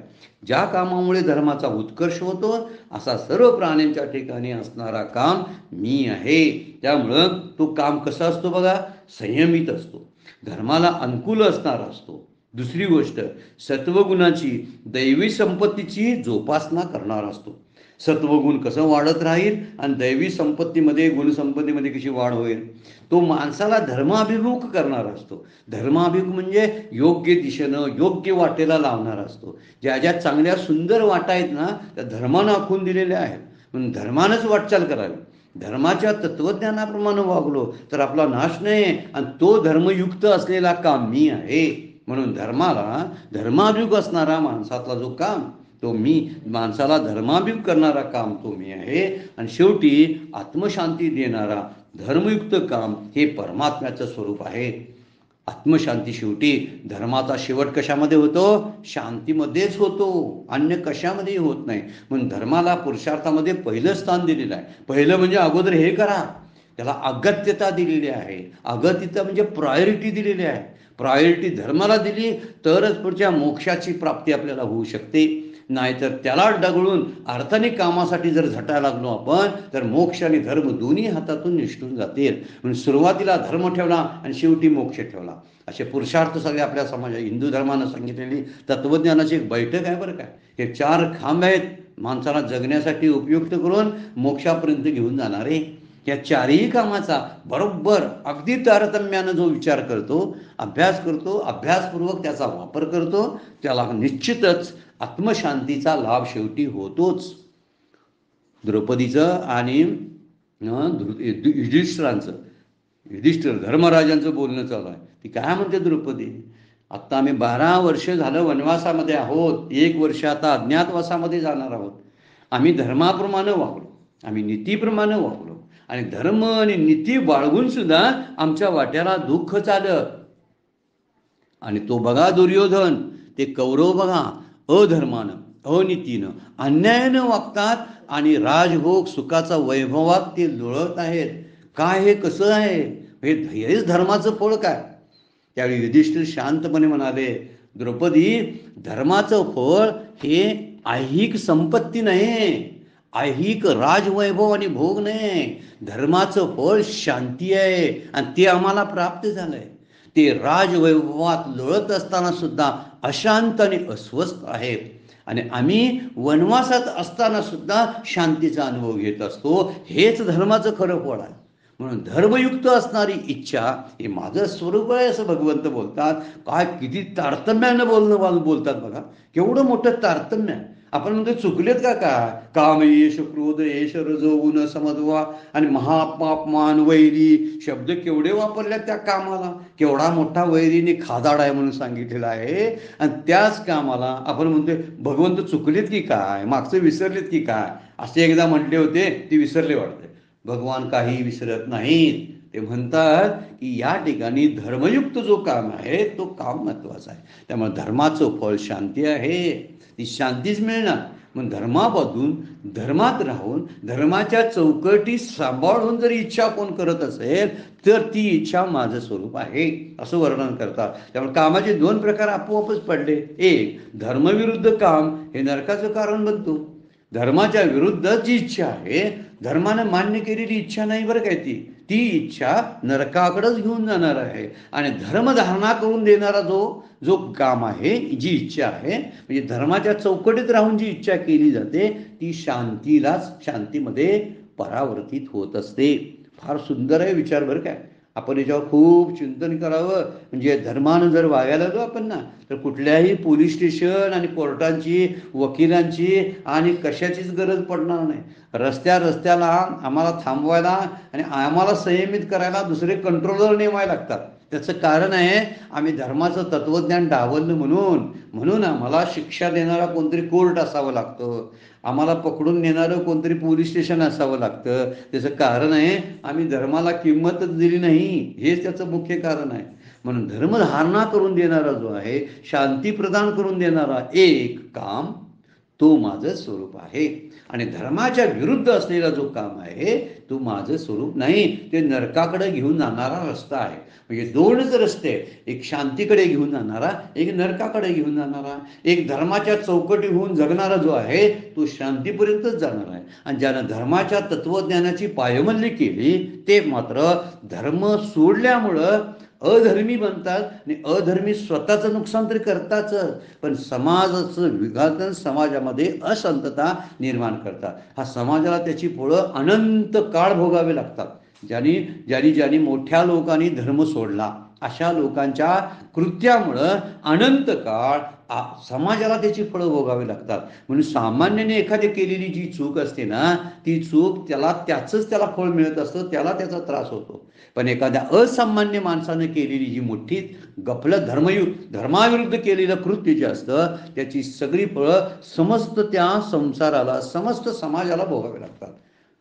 ज्या कामामुळे धर्माचा उत्कर्ष होतो असा सर्व प्राण्यांच्या ठिकाणी असणारा काम मी आहे. त्यामुळं तो काम कसा असतो बघा, संयमित असतो, धर्माला अनुकूल असणारा असतो. दुसरी गोष्ट, सत्वगुणाची दैवी संपत्तीची जोपासना करणारा असतो. सत्वगुण कसं वाढत राहील आणि दैवी संपत्तीमध्ये, गुणसंपत्तीमध्ये कशी वाढ होईल, तो माणसाला धर्माभिमुख करणारा असतो. धर्माभिमुख म्हणजे योग्य दिशेनं, योग्य वाटेला लावणारा असतो. ज्या ज्या चांगल्या सुंदर वाटा आहेत ना, त्या धर्मानं आखून दिलेल्या आहेत. म्हणून धर्मानंच वाटचाल करावी. धर्माच्या तत्वज्ञानाप्रमाणे वागलो तर आपला नाश नाही, आणि तो धर्मयुक्त असलेला काम मी आहे. म्हणून धर्माभिमुख असणारा माणसातला जो काम तो मी, माणसाला धर्माभिमुख करणारा काम तो मी आहे. आणि शेवटी आत्मशांती देणारा धर्मयुक्त काम हे परमात्म्याचं स्वरूप आहे. आत्मशांती, शेवटी धर्माचा शेवट कशामध्ये होतो? शांतीमध्येच होतो, अन्य कशामध्येही होत नाही. म्हणून धर्माला पुरुषार्थामध्ये पहिलं स्थान दिलेलं आहे. पहिलं म्हणजे अगोदर हे करा, त्याला अगत्यता दिलेली आहे. अगत्यता म्हणजे प्रायोरिटी दिलेली आहे. प्रायोरिटी धर्माला दिली तरच पुढच्या मोक्षाची प्राप्ती आपल्याला होऊ शकते. नाहीतर त्याला डगळून अर्थाने कामासाठी जर झटायला लागलो आपण तर मोक्ष आणि धर्म दोन्ही हातातून निसटून जातील. म्हणून सुरुवातीला धर्म ठेवला आणि शेवटी मोक्ष ठेवला, असे पुरुषार्थ सगळे आपल्या समाजात हिंदू धर्मानं सांगितलेली तत्वज्ञानाची एक बैठक आहे बरं काय. हे 4 खांब आहेत माणसाला जगण्यासाठी उपयुक्त करून मोक्षापर्यंत घेऊन जाणारे. या 4ही कामाचा बरोबर अगदी तारतम्यानं जो विचार करतो, अभ्यास करतो, अभ्यासपूर्वक त्याचा वापर करतो, त्याला निश्चितच आत्मशांतीचा लाभ शेवटी होतोच. द्रौपदीचं आणि युधिष्ठिर धर्मराजांचं बोलणं चालू आहे. ती काय म्हणते द्रौपदी, आत्ता आम्ही 12 वर्ष झालं वनवासामध्ये आहोत, 1 वर्ष आता अज्ञातवासामध्ये जाणार आहोत. आम्ही धर्माप्रमाणे वागलो, आम्ही नीतीप्रमाणे वागलो, आणि धर्म आणि नीती बाळगून सुद्धा आमच्या वाट्याला दुःख आलं. आणि तो बघा दुर्योधन, ते कौरव बघा, अधर्मानं, अनीतीनं, अन्यायानं वागतात आणि राजभोग सुखाचा वैभवात ते लोळत आहेत. काय हे कसं आहे? हेच धर्माचं फळ काय? त्यावेळी युधिष्ठिर शांतपणे म्हणाले, द्रौपदी, धर्माचं फळ हे ऐहिक संपत्ती नाही, ऐहिक राजवैभव आणि भोग नाही. धर्माचं फळ शांती आहे, आणि ते आम्हाला प्राप्त झालंय. ते राजवैभवात लोळत असताना सुद्धा अशांत आणि अस्वस्थ आहेत, आणि आम्ही वनवासात असताना सुद्धा शांतीचा अनुभव घेत असतो. हेच धर्माचं खरं फळ आहे. म्हणून धर्मयुक्त असणारी इच्छा हे माझं स्वरूप आहे असं भगवंत बोलतात. काय किती तारतम्यानं बोलतात बघा, केवढं मोठं तारतम्य. आपण म्हणतो चुकलेत का? काय काम येश, क्रोध येश, रजोगुण, समद्वा आणि महापापमान, वैरी शब्द केवढे वापरल्यात त्या कामाला. केवढा मोठा वैरीने खादाड आहे म्हणून सांगितलेला आहे. आणि त्याच कामाला आपण म्हणतोय भगवंत चुकलेत की काय, मागचं विसरलेत की काय, असे एकदा म्हटले होते, ते विसरले वाटते. भगवान काही विसरत नाहीत. ते म्हणतात की या ठिकाणी धर्मयुक्त जो काम आहे तो काम महत्वाचा आहे. त्यामुळे धर्माचं फळ शांती आहे. ती शांतीच मिळणार. मग धर्मापासून धर्मात राहून धर्माच्या चौकटी सांभाळून जर इच्छा कोण करत असेल तर ती इच्छा माझं स्वरूप आहे असं वर्णन करतात. त्यामुळे कामाचे दोन प्रकार आपोआपच पडले. एक, धर्मविरुद्ध काम हे नरकाचं कारण बनतो. धर्माच्या विरुद्ध जी इच्छा आहे, धर्मानं मान्य केलेली इच्छा नाही बरं काय, ती इच्छा नरकाकडेच घेऊन जाणार आहे. आणि धर्मधारणा करून देणारा जो काम आहे, जी इच्छा आहे, म्हणजे धर्माच्या चौकटीत राहून जी इच्छा केली जाते ती शांतीमध्ये परावर्तित होत असते. फार सुंदर आहे विचार बरं काय. आपण याच्यावर खूप चिंतन करावं. म्हणजे धर्मानं जर वागायला लागलो आपण ना, तर कुठल्याही पोलीस स्टेशन आणि कोर्टांची, वकिलांची आणि कशाचीच गरज पडणार नाही. रस्त्याला आम्हाला थांबवायला आणि आम्हाला संयमित करायला दुसरे कंट्रोलर नेमायला लागतात. त्याचं कारण आहे, आम्ही धर्माचं तत्वज्ञान डावललं म्हणून आम्हाला शिक्षा देणारा कोणतरी कोर्ट असावं लागतं, आम्हाला पकडून नेणारं कोणतरी पोलीस स्टेशन असावं लागतं. त्याचं कारण आहे, आम्ही धर्माला किंमतच दिली नाही, हेच त्याचं मुख्य कारण आहे. म्हणून धर्मधारणा करून देणारा जो आहे, शांती प्रदान करून देणारा एक काम, तो माझं स्वरूप आहे. आणि धर्माच्या विरुद्ध असलेला जो काम आहे तो माझं स्वरूप नाही, ते नरकाकडे घेऊन जाणारा रस्ता आहे. म्हणजे दोनच रस्ते, एक शांतीकडे घेऊन जाणारा, एक नरकाकडे घेऊन जाणारा. एक धर्माच्या चौकटी होऊन जगणारा जो आहे तो शांतीपर्यंतच जाणार आहे. आणि ज्यानं धर्माच्या तत्वज्ञानाची पायमल्ली केली ते मात्र धर्म सोडल्यामुळं अधर्मी बनतात. आणि अधर्मी स्वतःचं नुकसान तरी करताच, पण समाजाचं विघातन, समाजामध्ये अशांतता निर्माण करतात. हा समाजाला त्याची फळं अनंत काळ भोगावे लागतात. ज्यांनी मोठ्या लोकांनी धर्म सोडला अशा लोकांच्या कृत्यामुळं अनंत काळ समाजाला त्याची फळं भोगावी लागतात. म्हणून सामान्याने एखादी केलेली जी चूक असते ना, ती चूक त्याला फळ मिळत असतं, त्याला त्याचा त्रास होतो. पण एखाद्या असामान्य माणसानं केलेली जी मोठी गफलत, धर्माविरुद्ध केलेलं कृत्य जे असतं त्याची सगळी फळं समस्त त्या संसाराला, समस्त समाजाला भोगावे लागतात.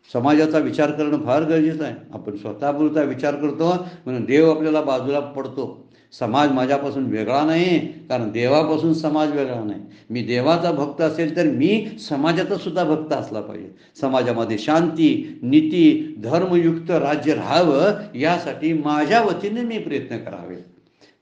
समाजाचा विचार करणं फार गरजेचं आहे. आपण स्वतःपुरता विचार करतो म्हणून देव आपल्याला बाजूला पडतो. समाज माझ्यापासून वेगळा नाही, कारण देवापासून समाज वेगळा नाही. मी देवाचा भक्त असेल तर मी समाजाचा सुद्धा भक्त असला पाहिजे. समाजामध्ये शांती, नीती, धर्मयुक्त राज्य राहावं यासाठी माझ्या वतीने मी प्रयत्न करावे.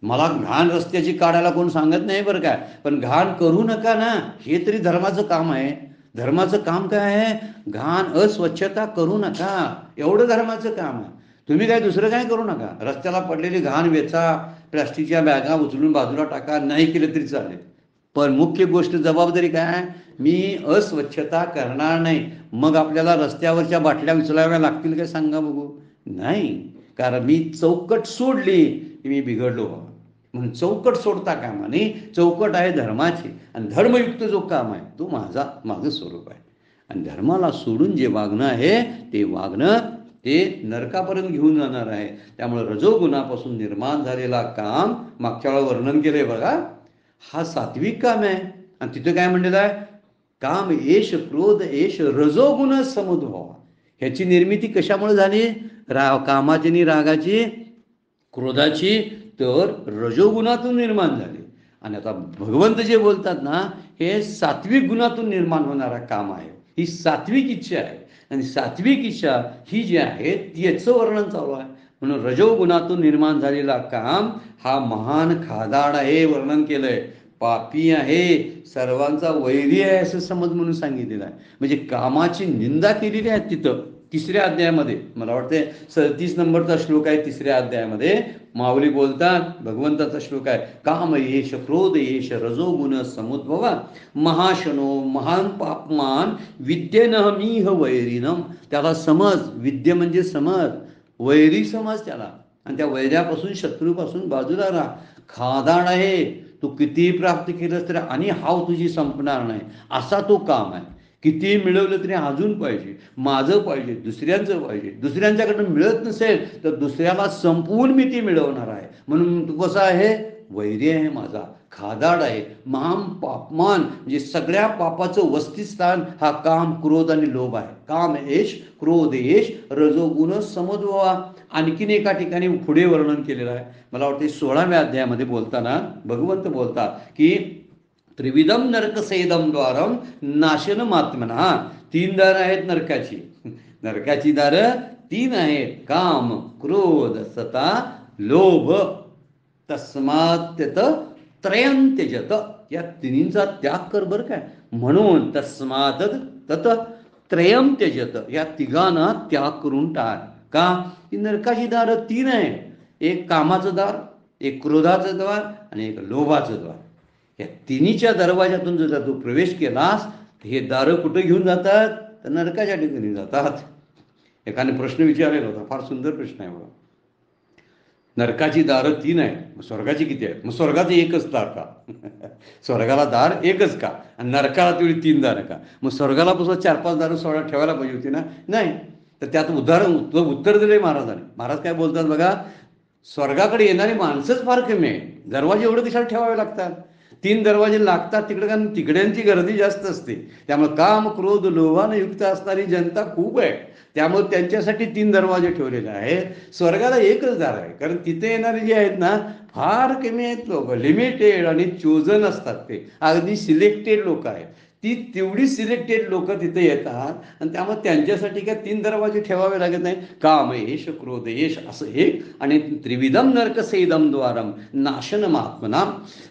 मला घाण रस्त्याची काढायला कोण सांगत नाही बरं काय, पण घाण करू नका ना, हे तरी धर्माचं काम आहे. धर्माचं काम काय आहे? घाण, अस्वच्छता करू नका, एवढं धर्माचं काम आहे. तुम्ही काय दुसरं काय करू नका. रस्त्याला पडलेली घाण वेचा, प्लास्टिकच्या बॅगा उचलून बाजूला टाका, नाही केलं तरी चालेल. पण मुख्य गोष्ट, जबाबदारी काय? मी अस्वच्छता करणार नाही. मग आपल्याला रस्त्यावरच्या बाटल्या उचलाव्या लागतील काय सांगा बघू? नाही, कारण मी चौकट सोडली की मी बिघडलो. म्हणून चौकट सोडता कामा नये. चौकट आहे धर्माची, आणि धर्मयुक्त जो काम आहे तो माझं स्वरूप आहे. आणि धर्माला सोडून जे वागणं आहे ते वागणं ते नरकापर्यंत घेऊन जाणार आहे. त्यामुळे रजोगुणापासून निर्माण झालेला काम मागच्या वेळा वर्णन केलंय बघा, हा सात्विक काम आहे. आणि तिथं काय म्हणलेलं आहे? काम एष, क्रोध एष, रजोगुण समुद्भवा. ह्याची निर्मिती कशामुळे झाली? कामाची आणि रागाची, क्रोधाची, तर रजोगुणातून निर्माण झाली. आणि आता भगवंत जे बोलतात ना, हे सात्विक गुणातून निर्माण होणारा काम आहे. ही सात्विक इच्छा आहे. आणि सात्विक इच्छा ही जी आहे ती याचं वर्णन चालू आहे. म्हणून रजोगुणातून निर्माण झालेला काम हा महान खादाड आहे, वर्णन केलंय. पापी आहे, सर्वांचा वैरी आहे असं समज म्हणून सांगितलेलं आहे. म्हणजे कामाची निंदा केलेली आहे तिथं 3ऱ्या अध्यायामध्ये. मला वाटते 37 नंबरचा श्लोक आहे 3ऱ्या अध्यायामध्ये. माऊली बोलतात, भगवंताचा श्लोक आहे, काम येश, क्रोध येश, रजोगुण समुद्भवा, महाशनो महान पापमान, विद्येनं मीह वैरीनम. त्याला समज, विद्य म्हणजे समज, वैरी समज त्याला. आणि त्या वैर्यापासून, शत्रूपासून बाजूला राहा. खादाड आहे, तू किती प्राप्त केलंस तरी आणि हाव तुझी संपणार नाही, असा तो काम आहे. किती मिळवलं तरी अजून पाहिजे, माझं पाहिजे, दुसऱ्यांचं पाहिजे. दुसऱ्यांच्याकडनं मिळत नसेल तर दुसऱ्याला संपवून मी ती मिळवणार आहे. म्हणून तू कसा आहे? वैरी आहे माझा, खादाड आहे, महान पापमान, म्हणजे सगळ्या पापाचं वस्तीस्थान हा काम, क्रोध आणि लोभ आहे. काम एष, क्रोध एष, रजोगुण समुद्भवा. आणखीन एका ठिकाणी पुढे वर्णन केलेलं आहे. मला वाटते 16व्या अध्यायामध्ये बोलताना भगवंत बोलतात की त्रिविधम नरकसेदम द्वारम नाशन आत्मना. 3 दारं आहेत नरकाची. नरकाची दारं 3 आहेत: काम, क्रोध, सता, लोभ. तस्मात् त्रयं त्यजत. या तिन्हींचा त्याग कर बरं काय. म्हणून तस्मात् तत त्रयं त्यजत. या तिघांना त्याग करून टाक. का? ही नरकाची दारं 3 आहेत. एक कामाचं दार, एक क्रोधाचं द्वार आणि एक लोभाचं द्वार. या तिन्हीच्या दरवाजातून जर तू प्रवेश केलास, हे दारं कुठे घेऊन जातात? तर नरकाच्या ठिकाणी जातात. एकाने प्रश्न विचारलेला होता, फार सुंदर प्रश्न आहे बघा. नरकाची दारं 3 आहेत, मग स्वर्गाची किती आहेत? मग स्वर्गाचं एकच दार का? स्वर्गाला दार एकच का? आणि नरकाला तेवढी 3 दारं का? मग स्वर्गाला पासून 4-5 दारं स्वर्गात ठेवायला पाहिजे होती ना? नाही. तर त्यात उत्तर दिले महाराजांनी. महाराज काय बोलतात बघा, स्वर्गाकडे येणारी माणसंच फार कमी आहे, दरवाजे एवढे कशाला ठेवावे लागतात? 3 दरवाजे लागतात तिकडे, कारण तिकड्यांची गर्दी जास्त असते. त्यामुळे काम, क्रोध, लोभाने युक्त असणारी जनता खूप आहे. त्यामुळे त्यांच्यासाठी 3 दरवाजे ठेवलेले आहेत. स्वर्गाला एकच दार आहे, कारण तिथे येणारे जे आहेत ना, फार कमी आहेत लोक, लिमिटेड आणि चोजन असतात. ते अगदी सिलेक्टेड लोक आहेत. ती तेवढी सिलेक्टेड लोक तिथे येतात आणि त्यामुळे त्यांच्यासाठी काय 3 दरवाजे ठेवावे लागत नाही. काम येश, क्रोध येश असं एक, आणि त्रिविधम नरकसेदम द्वारम नाशनम आत्मना.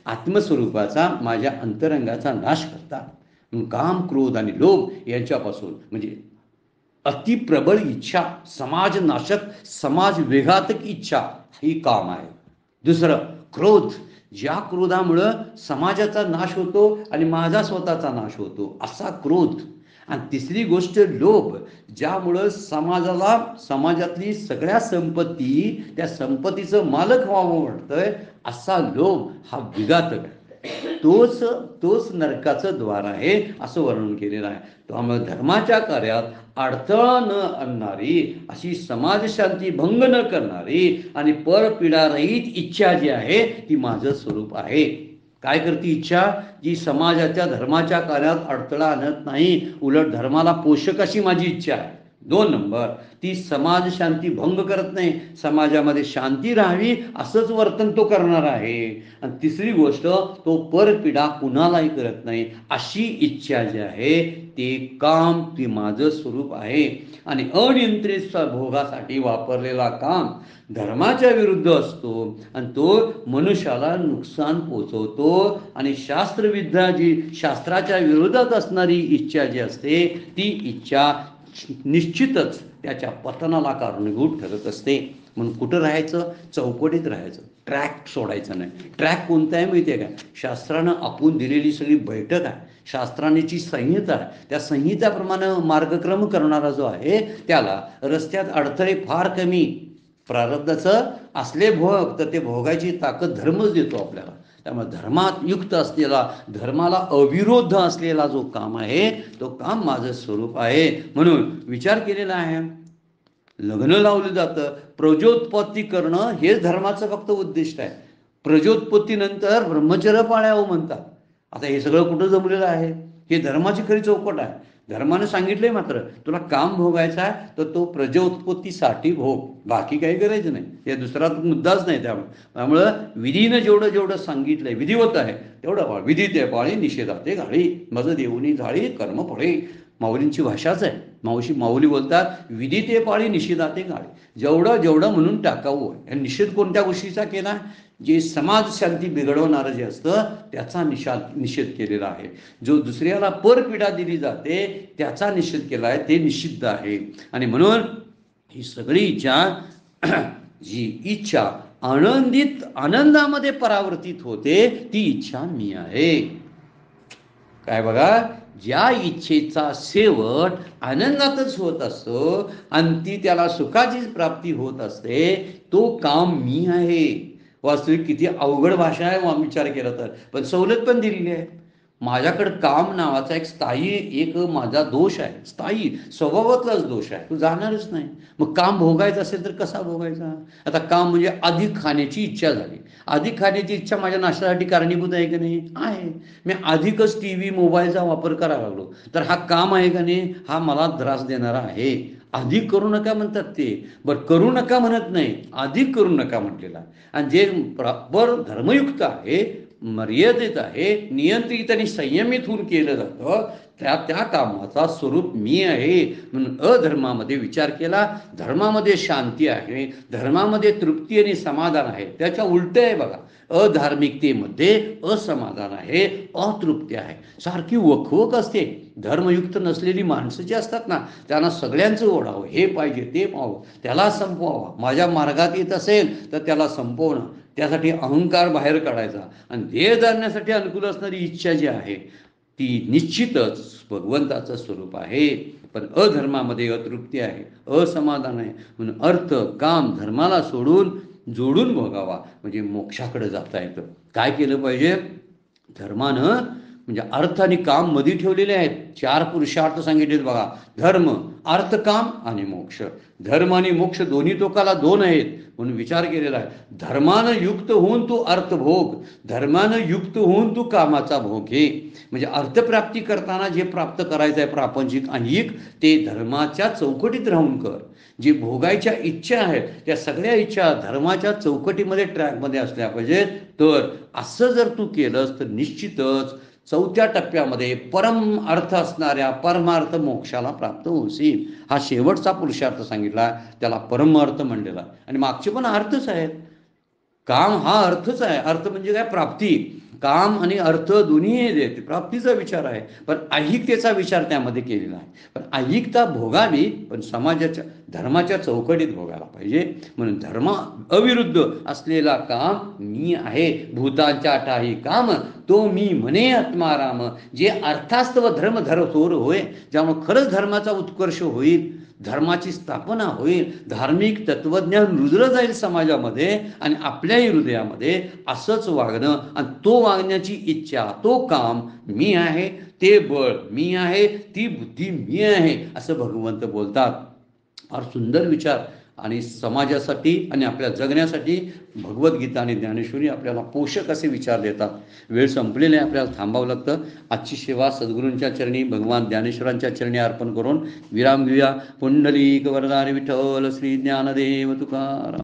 आत्मस्वरूपाचा, माझ्या अंतरंगाचा नाश करतात. काम, क्रोध आणि लोभ यांच्यापासून, म्हणजे अतिप्रबळ इच्छा, समाजनाशक, समाज विघातक इच्छा, ही काम आहे. दुसरं क्रोध, ज्या क्रोधामुळं समाजाचा नाश होतो आणि माझा स्वतःचा नाश होतो, असा क्रोध. आणि तिसरी गोष्ट लोभ, ज्यामुळं समाजातली सगळ्या संपत्ती, त्या संपत्तीचं मालक व्हावं वाटतंय, असा लोभ हा विघातक आहे. तोच नरकाचं द्वार आहे असं वर्णन केलेलं आहे. त्यामुळे धर्माच्या कार्यात अडथळा न आणणारी, अशी समाजशांती भंग न करणारी आणि परपीडारहित इच्छा जी आहे ती माझं स्वरूप आहे. काय करते इच्छा? जी समाजाच्या, धर्माच्या कार्यात अडथळा आणत नाही, उलट धर्माला पोषक अशी माझी इच्छा आहे. 2 नंबर, ती समाज शांती भंग करत नाही, समाजामध्ये शांती राहावी असंच वर्तन तो करणार आहे. आणि तिसरी गोष्ट, तो परपीडा कुणालाही करत नाही, अशी इच्छा जी आहे ते काम, ती माझं स्वरूप आहे. आणि अनियंत्रित भोगासाठी वापरलेला काम धर्माच्या विरुद्ध असतो आणि तो मनुष्याला नुकसान पोचवतो. आणि शास्त्रविद्या जी, शास्त्राच्या विरोधात असणारी इच्छा जी असते, ती इच्छा निश्चितच त्याच्या पतनाला कारणीभूत ठरत असते. म्हणून कुठं राहायचं? चौकटीत राहायचं, ट्रॅक सोडायचं नाही. ट्रॅक कोणता आहे माहिती आहे का? शास्त्रानं आपण दिलेली सगळी बैठक आहे, शास्त्रांची संहिता आहे, त्या संहिताप्रमाणे मार्गक्रम करणारा जो आहे त्याला रस्त्यात अडथळे फार कमी. प्रारब्धाचं असले भोग, तर ते भोगायची ताकद धर्मच देतो आपल्याला. त्यामुळे धर्मात युक्त असलेला, धर्माला अविरोध असलेला जो काम आहे, तो काम माझं स्वरूप आहे. म्हणून विचार केलेला आहे. लग्न लावलं जातं, प्रजोत्पत्ती करणं हेच धर्माचं फक्त उद्दिष्ट आहे. प्रजोत्पत्तीनंतर ब्रह्मचर्य पाळावं म्हणतात. आता हे सगळं कुठं जमलेलं आहे? हे धर्माची खरी चौकट आहे. धर्मानं सांगितलंय मात्र, तुला काम भोगायचा आहे तर तो प्रजोत्पत्तीसाठी भोग, बाकी काही करायचं नाही. हे दुसरा मुद्दाच नाही. त्यामुळं विधीनं जेवढं सांगितलंय, विधिवत आहे तेवढं पाळ. विधी ते पाळी, निषेधाते घाळी, मज देऊनी झाळी, कर्म फळे. माऊलींची भाषाच आहे. माऊली बोलतात, विधी ते पाळी, निषेधाते घाळी. जेवढं म्हणून टाकावं. आणि निषेध कोणत्या गोष्टीचा केला? जे समाज शांती बिघडवणारं जे असतं त्याचा निषेध केलेला आहे. जो दुसऱ्याला परपीडा दिली जाते त्याचा निषेध केला आहे, ते निषिद्ध आहे. आणि म्हणून ही सगळी इच्छा, जी इच्छा आनंदामध्ये परावर्तित होते, ती इच्छा मी आहे. काय बघा, ज्या इच्छेचा शेवट आनंदातच होत असतो आणि ती त्याला सुखाचीच प्राप्ती होत असते, तो काम मी आहे. वास्तविक किती अवघड भाषा आहे विचार केला तर, पण सवलत पण दिलेली आहे. माझ्याकडे काम नावाचा एक माझा दोष आहे, स्थायी स्वभावातलाच दोष आहे, तो जाणारच नाही. मग काम भोगायचं असेल तर कसा भोगायचा? आता काम म्हणजे अधिक खाण्याची इच्छा झाली. अधिक खाण्याची इच्छा माझ्या नाश्त्यासाठी कारणीभूत आहे का नाही? आहे. मी अधिकच TV मोबाईलचा वापर करायला लागलो तर हा काम आहे का नाही? हा मला त्रास देणारा आहे. अधिक करू नका म्हणतात ते, बरं करू नका म्हणत नाही, अधिक करू नका म्हटलेला. आणि जे प्रॉपर धर्मयुक्त आहे, मर्यादित आहे, नियंत्रित आणि संयमित होऊन केलं जातं, त्या कामाचा स्वरूप मी आहे. म्हणून अधर्मामध्ये विचार केला, धर्मामध्ये शांती आहे, धर्मामध्ये तृप्ती आणि समाधान आहे. त्याच्या उलट आहे बघा, अधार्मिकतेमध्ये असमाधान आहे, अतृप्ती आहे, सारखी वखवक असते. धर्मयुक्त नसलेली माणसं जी असतात ना, त्यांना सगळ्यांचं ओढावं, हे पाहिजे ते पाहावं, त्याला संपवावं, माझ्या मार्गात येत असेल तर त्याला संपवणं, त्यासाठी अहंकार बाहेर काढायचा आणि ध्येय जाणण्यासाठी अनुकूल असणारी इच्छा जी आहे ती निश्चितच भगवंताचं स्वरूप आहे. पण अधर्मामध्ये अतृप्ती आहे, असमाधान आहे. म्हणून अर्थ काम धर्माला सोडून जोडून भोगावा, म्हणजे मोक्षाकडे जाता येतं. काय केलं पाहिजे? धर्मानं म्हणजे अर्थ आणि काम मध्ये ठेवलेले आहेत. 4 पुरुषार्थ सांगितलेत बघा, धर्म, अर्थ, काम आणि मोक्ष. धर्म आणि मोक्ष दोन्ही टोकाला 2 आहेत. म्हणून विचार केलेला आहे, धर्मानं युक्त होऊन तू अर्थ भोग, धर्मानं युक्त होऊन तू कामाचा भोग घे. म्हणजे अर्थप्राप्ती करताना जे प्राप्त करायचं आहे प्रापंचिक ऐहिक, ते धर्माच्या चौकटीत राहून कर. जे भोगायच्या इच्छा आहेत त्या सगळ्या इच्छा धर्माच्या चौकटीमध्ये ट्रॅकमध्ये असल्या पाहिजेत. तर असं जर तू केलंस तर निश्चितच 4थ्या टप्प्यामध्ये परम अर्थ असणाऱ्या परमार्थ मोक्षाला प्राप्त होशील. हा शेवटचा पुरुषार्थ सांगितला, त्याला परम अर्थ म्हणलेला. आणि मागचे पण अर्थच आहेत. काम हा अर्थच आहे. अर्थ म्हणजे काय? प्राप्ती. काम आणि अर्थ दोन्ही देते, प्राप्तीचा विचार आहे, पण ऐहिकतेचा विचार त्यामध्ये केलेला आहे. पण ऐहिकता भोगावी, पण समाजाच्या धर्माच्या चौकटीत भोगायला पाहिजे. म्हणून धर्म अविरुद्ध असलेला काम मी आहे. भूतांच्या ठाई काम तो मी म्हणे आत्माराम. जे अर्थास्तव धर्म धरतोर होय, ज्यामुळे खरंच धर्माचा उत्कर्ष होईल, धर्माची स्थापना होईल, धार्मिक तत्वज्ञान रुजलं जाईल समाजामध्ये आणि आपल्याही हृदयामध्ये. असंच वागणं आणि तो वागण्याची इच्छा, तो काम मी आहे, ते बळ मी आहे, ती बुद्धी मी आहे, असं भगवंत बोलतात. फार सुंदर विचार आणि समाजासाठी आणि आपल्या जगण्यासाठी भगवद्गीता आणि ज्ञानेश्वरी आपल्याला पोषक असे विचार देतात. वेळ संपलेली आहे, आपल्याला थांबावं लागतं. आजची सेवा सद्गुरूंच्या चरणी, भगवान ज्ञानेश्वरांच्या चरणी अर्पण करून विराम घेऊया. पुंडलिक वरदारी विठ्ठल श्री ज्ञानदेव तुकाराम.